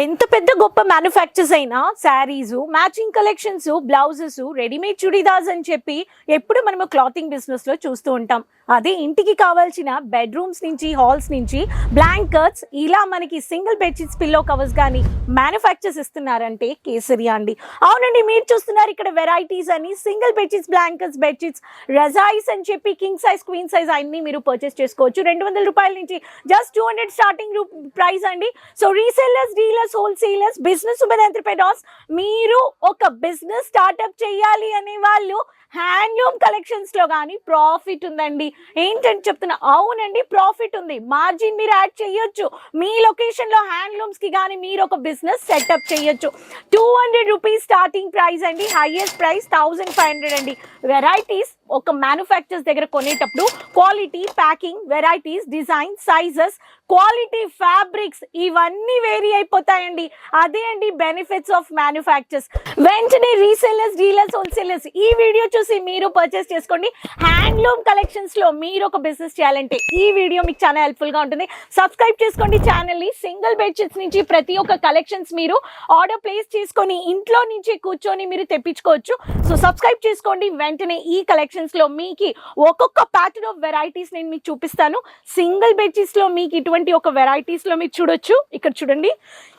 ఎంత పెద్ద గొప్ప మ్యానుఫ్యాక్చర్స్ అయినా saris, matching collections, blouses, readymade churidars అని చెప్పి ఎప్పుడు మనము క్లాతింగ్ బిజినెస్ లో చూస్తూ ఉంటాం. అదే ఇంటికి కావాల్సిన బెడ్రూమ్స్ నుంచి, హాల్స్ నుంచి బ్లాంకెట్స్, ఇలా మనకి సింగిల్ బెడ్షీట్స్, పిల్లో కవర్స్ కానీ మ్యానుఫ్యాక్చర్స్ ఇస్తున్నారంటే కేసరియా అండి. అవునండి, మీరు చూస్తున్నారు ఇక్కడ వెరైటీస్ అని. సింగిల్ బెడ్షీట్స్, బ్లాంకెట్స్, బెడ్షీట్స్, రజాయిస్ అని చెప్పి కింగ్ సైజ్, క్వీన్ సైజ్ అన్ని మీరు పర్చేస్ చేసుకోవచ్చు. 200 రూపాయల నుంచి జస్ట్ 200 స్టార్టింగ్ ప్రైస్ అండి. So resellers, dealers, wholesalers, business women entrepreneurs, మీరు ఒక బిజినెస్ స్టార్ట్అప్ చేయాలి అనే వాళ్ళు హ్యాండ్లూమ్ కలెక్షన్స్ లో కానీ ప్రాఫిట్ ఉందండి. ఏంటంటే చెప్తున్నా, అవునండి ప్రాఫిట్ ఉంది. మార్జిన్ మీరు యాడ్ చేయొచ్చు. మీ లొకేషన్ లో హ్యాండ్లూమ్స్ కి కానీ మీరు ఒక బిజినెస్ సెటప్ చేయొచ్చు. 200 రూపీస్ స్టార్టింగ్ ప్రైస్ అండి. హైయెస్ట్ ప్రైస్ 1500 అండి. వెరైటీస్ ఒక మ్యానుఫ్యాక్చర్స్ దగ్గర కొనేటప్పుడు quality, packing, varieties, design, sizes, quality, fabrics ఇవన్నీ వేరీ అయిపోతాయండి. అదే అండి బెనిఫిట్స్ ఆఫ్ మ్యానుఫ్యాక్చర్స్. వెంటనే రీసెల్లర్స్, డీలర్స్, హోల్సేలర్స్ ఈ వీడియో చూసి మీరు పర్చేస్ చేసుకోండి. హ్యాండ్లూమ్ కలెక్షన్స్ లో మీరు ఒక బిజినెస్ చేయాలంటే ఈ వీడియో మీకు చాలా హెల్ప్ఫుల్ గా ఉంటుంది. సబ్స్క్రైబ్ చేసుకోండి ఛానల్ ని. సింగిల్ బెడ్షీట్స్ నుంచి ప్రతి ఒక్క కలెక్షన్స్ మీరు ఆర్డర్ ప్లేస్ చేసుకొని ఇంట్లో నుంచి కూర్చొని మీరు తెప్పించుకోవచ్చు. సో సబ్స్క్రైబ్ చేసుకోండి. వెంటనే ఈ కలెక్షన్స్ లో మీకు ఒక్కొక్క ప్యాటర్న్ ఆఫ్ వెరైటీస్ నేను మీకు చూపిస్తాను. సింగిల్ బెడ్షీట్స్ లో మీకు ఇటువంటి ఒక వెరైటీస్ లో మీరు చూడొచ్చు. ఇక్కడ చూడండి,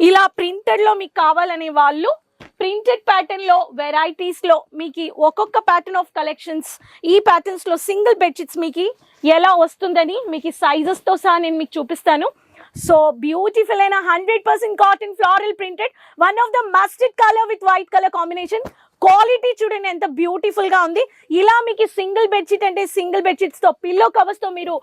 ఇలా ప్రింటెడ్ లో మీకు కావాలనే వాళ్ళు ప్రింటెడ్ ప్యాటర్న్ లో వెరైటీస్ లో మీకు ఒక్కొక్క ప్యాటర్న్ ఆఫ్ కలెక్షన్స్, ఈ ప్యాటర్న్స్ లో సింగిల్ బెడ్షీట్స్ మీకు ఎలా వస్తుందని మీకు సైజెస్ తో సహా నేను మీకు చూపిస్తాను. సో బ్యూటిఫుల్ అయిన 100% cotton floral printed, one of the mustard colour with white colour combination. Quality చూడండి ఎంత బ్యూటిఫుల్ గా ఉంది. ఇలా మీకు సింగిల్ బెడ్షీట్ అంటే సింగిల్ బెడ్షీట్స్ తో, పిల్లో కవర్స్ తో మీరు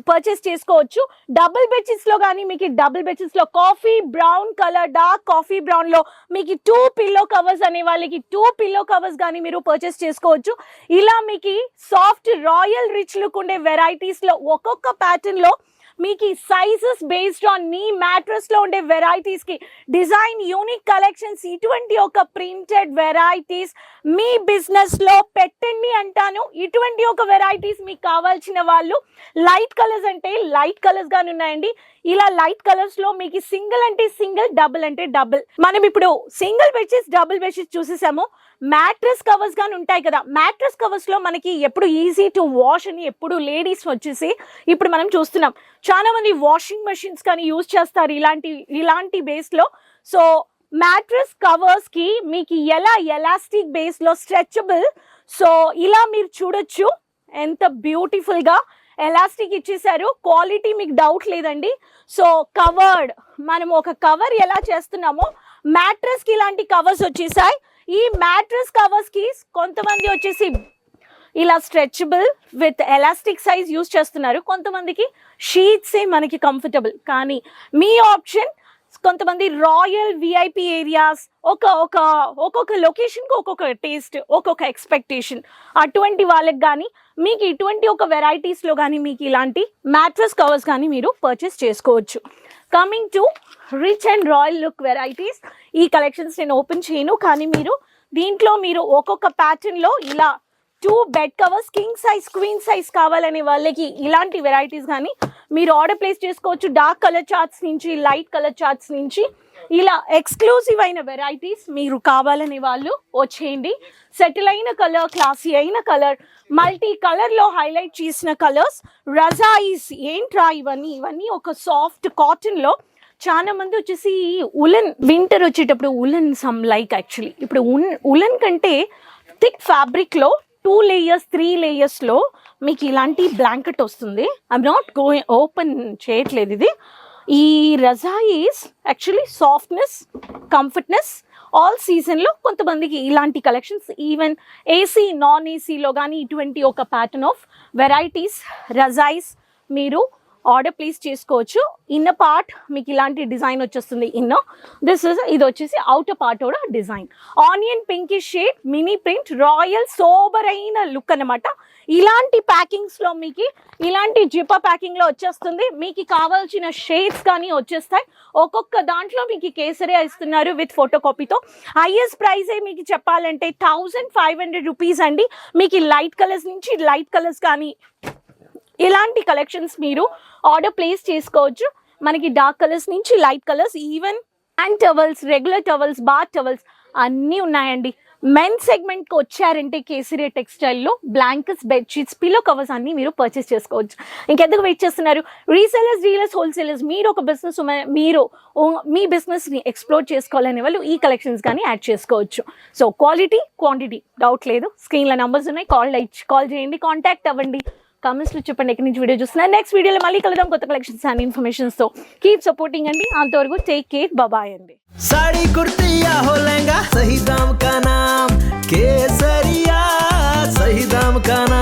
పర్చేస్ చేసుకోవచ్చు. డబుల్ బెడ్షీట్స్ లో కానీ మీకు డబుల్ బెడ్షీట్స్ లో coffee brown colour, dark coffee brown లో మీకు 2 పిల్లో కవర్స్ అనే వాళ్ళకి 2 పిల్లో కవర్స్ కానీ మీరు పర్చేస్ చేసుకోవచ్చు. ఇలా మీకు సాఫ్ట్ రాయల్ రిచ్ లుక్ ఉండే వెరైటీస్ లో ఒక్కొక్క ప్యాటర్న్ లో మీకు sizes based on me mattress లో ఉండే వెరైటీస్ కి డిజైన్, యూనిక్ కలెక్షన్స్, ఇటువంటి ఒక ప్రింటెడ్ వెరైటీస్ మీ బిజినెస్ లో పెట్టండి అంటాను. ఇటువంటి ఒక వెరైటీస్ మీకు కావాల్సిన వాళ్ళు లైట్ కలర్స్ అంటే లైట్ కలర్స్ గాని ఉన్నాయండి. ఇలా లైట్ కలర్స్ లో మీకు సింగిల్ అంటే సింగిల్, డబుల్ అంటే డబుల్. మనం ఇప్పుడు సింగిల్ బెడ్షీట్స్, డబుల్ బెడ్షీట్స్ చూసేసాము. మ్యాట్రెస్ కవర్స్ గాని ఉంటాయి కదా, మ్యాట్రెస్ కవర్స్ లో మనకి ఎప్పుడు ఈజీ టు వాష్ అని ఎప్పుడు లేడీస్ వచ్చేసి ఇప్పుడు మనం చూస్తున్నాం. చాలా మంది వాషింగ్ మెషిన్స్ కానీ యూజ్ చేస్తారు ఇలాంటి బేస్ లో. సో మ్యాట్రెస్ కవర్స్ కి మీకు ఎలా ఎలాస్టిక్ బేస్ లో స్ట్రెచబుల్, సో ఇలా మీరు చూడొచ్చు ఎంత బ్యూటిఫుల్ గా ఎలాస్టిక్ ఇచ్చేసారు. క్వాలిటీ మీకు డౌట్ లేదండి. సో కవర్డ్, మనం ఒక కవర్ ఎలా చేస్తున్నామో మ్యాట్రెస్ కి ఇలాంటి కవర్స్ వచ్చేసాయి. ఈ మ్యాట్రెస్ కవర్స్ కి కొంతమంది వచ్చేసి ఇలా stretchable with elastic size use చేస్తున్నారు. కొంతమందికి షీట్సే మనకి కంఫర్టబుల్. కానీ మీ ఆప్షన్, కొంతమంది రాయల్ విఐపి ఏరియాస్, ఒక్కొక్క లొకేషన్కి ఒక్కొక్క టేస్ట్, ఒక్కొక్క ఎక్స్పెక్టేషన్, అటువంటి వాళ్ళకి కానీ మీకు ఇటువంటి ఒక వెరైటీస్లో కానీ మీకు ఇలాంటి మ్యాట్రెస్ కవర్స్ కానీ మీరు పర్చేస్ చేసుకోవచ్చు. Coming to rich and royal look varieties, ఈ కలెక్షన్స్ నేను ఓపెన్ చేయను, కానీ దీంట్లో మీరు ఒక్కొక్క ప్యాటర్న్లో ఇలా 2 bed covers, king size, queen size కావాలనే వాళ్ళకి ఇలాంటి వెరైటీస్ కానీ మీరు ఆర్డర్ ప్లేస్ చేసుకోవచ్చు. డార్క్ కలర్ చార్ట్స్ నుంచి, లైట్ కలర్ చార్ట్స్ నుంచి ఇలా ఎక్స్క్లూసివ్ అయిన వెరైటీస్ మీరు కావాలనే వాళ్ళు వచ్చేయండి. సెటిల్ అయిన కలర్, క్లాసీ అయిన కలర్, మల్టీ కలర్లో హైలైట్ చేసిన కలర్స్, రజాయిస్, ఏంట్రా ఇవన్నీ ఒక సాఫ్ట్ కాటన్లో. చాలా మంది వచ్చేసి ఉలెన్, వింటర్ వచ్చేటప్పుడు ఉలెన్ సమ్ లైక్ యాక్చువల్లీ ఇప్పుడు ఉలెన్ కంటే థిక్ ఫ్యాబ్రిక్లో 2 లేయర్స్, 3 లేయర్స్లో మీకు ఇలాంటి బ్లాంకెట్ వస్తుంది. ఐఎమ్ నాట్ గోయింగ్ ఓపెన్ చేయట్లేదు ఇది. ఈ రజాయిస్ యాక్చువల్లీ సాఫ్ట్నెస్, కంఫర్ట్నెస్ ఆల్ సీజన్లో. కొంతమందికి ఇలాంటి కలెక్షన్స్ ఈవెన్ ఏసీ, నాన్ ఏసీలో కానీ ఇటువంటి ఒక ప్యాటర్న్ ఆఫ్ వెరైటీస్ రజాయిస్ మీరు ఆర్డర్ ప్లేస్ చేసుకోవచ్చు. ఇన్న పార్ట్ మీకు ఇలాంటి డిజైన్ వచ్చేస్తుంది. ఇది వచ్చేసి అవుటర్ పార్ట్ కూడా design onion pinkish shade, mini print, royal sober అయిన లుక్ అనమాట. ఇలాంటి ప్యాకింగ్స్లో మీకు ఇలాంటి జిప్పా ప్యాకింగ్లో వచ్చేస్తుంది. మీకు కావాల్సిన షేడ్స్ కానీ వచ్చేస్తాయి. ఒక్కొక్క దాంట్లో మీకు కేసరియా ఇస్తున్నారు విత్ ఫోటో కాపీతో. హైయెస్ట్ ప్రైజే మీకు చెప్పాలంటే 1500 రూపీస్ అండి. మీకు లైట్ కలర్స్ నుంచి లైట్ కలర్స్ కానీ ఇలాంటి కలెక్షన్స్ మీరు ఆర్డర్ ప్లేస్ చేసుకోవచ్చు. మనకి డార్క్ కలర్స్ నుంచి light colours, even hand towels, regular towels, bath towels అన్నీ ఉన్నాయండి. మెన్ సెగ్మెంట్కి వచ్చారంటే కేసరియా టెక్స్టైల్లో బ్లాంకెట్స్, బెడ్షీట్స్, పిల్లో కవర్స్ అన్నీ మీరు పర్చేస్ చేసుకోవచ్చు. ఇంకెందుకు వెయిట్ చేస్తున్నారు? రీసెలర్స్, డీలర్స్, హోల్సేలర్స్, మీరు ఒక బిజినెస్ మీరు మీ బిజినెస్ని ఎక్స్ప్లోర్ చేసుకోవాలనే వాళ్ళు ఈ కలెక్షన్స్ కానీ యాడ్ చేసుకోవచ్చు. సో క్వాలిటీ, క్వాంటిటీ డౌట్ లేదు. స్క్రీన్లో నెంబర్స్ ఉన్నాయి, కాల్ చేయండి, కాంటాక్ట్ అవ్వండి. కామెంట్స్లో చెప్పండి ఎక్కడి నుంచి వీడియో చూస్తున్నారు. నెక్స్ట్ వీడియోలో మళ్ళీ కలుద్దాం కొత్త కలెక్షన్స్ అండ్ ఇన్ఫర్మేషన్స్తో. కీప్ సపోర్టింగ్ అండి. అంతవరకు టేక్ కేర్, బాయ్ అండి. साड़ी कुर्ती या हो लहंगा, सही दाम का नाम केसरिया, सही दाम का नाम।